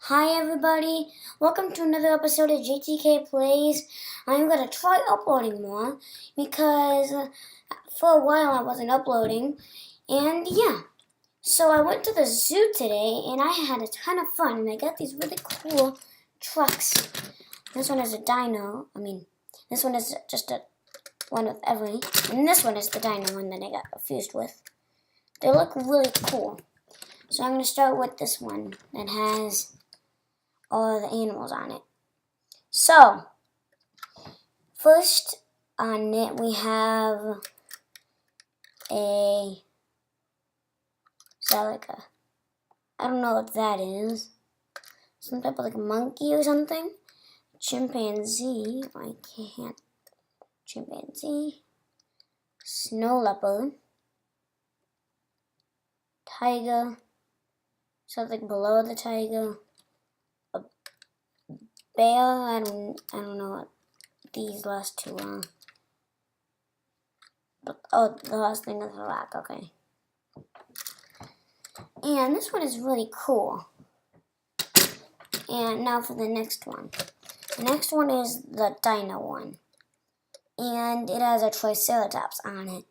Hi everybody, welcome to another episode of JTK Plays. I'm going to try uploading more because for a while I wasn't uploading. And yeah, so I went to the zoo today and I had a ton of fun and I got these really cool trucks. This one is a dino, this one is just one with Everly, and this one is the dino one that I got fused with. They look really cool. So I'm going to start with this one that has all the animals on it. So, first on it we have I don't know what that is. Some type of like a monkey or something. Chimpanzee, chimpanzee. Snow leopard. Tiger. Something below the tiger. Bear, I don't know what these last two are. But, oh, the last thing is a rock, okay. And this one is really cool. And now for the next one. The next one is the dino one. And it has a triceratops on it.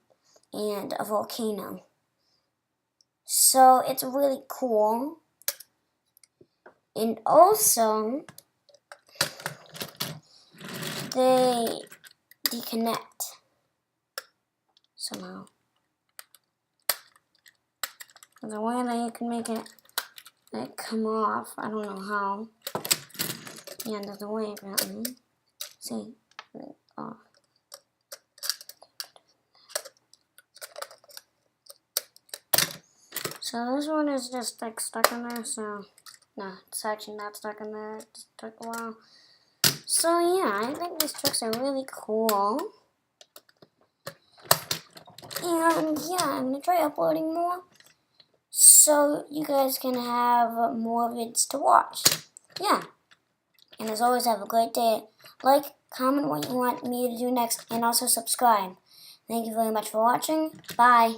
And a volcano. So it's really cool. And also, they deconnect somehow. There's a way that you can make it come off. I don't know how. Yeah, there's a way apparently. See, off. So this one is just like stuck in there. So no, it's actually not stuck in there. It just took a while. So yeah, I think these trucks are really cool. And yeah, I'm gonna try uploading more so you guys can have more vids to watch. Yeah. And as always, have a great day. Like, comment what you want me to do next, and also subscribe. Thank you very much for watching. Bye.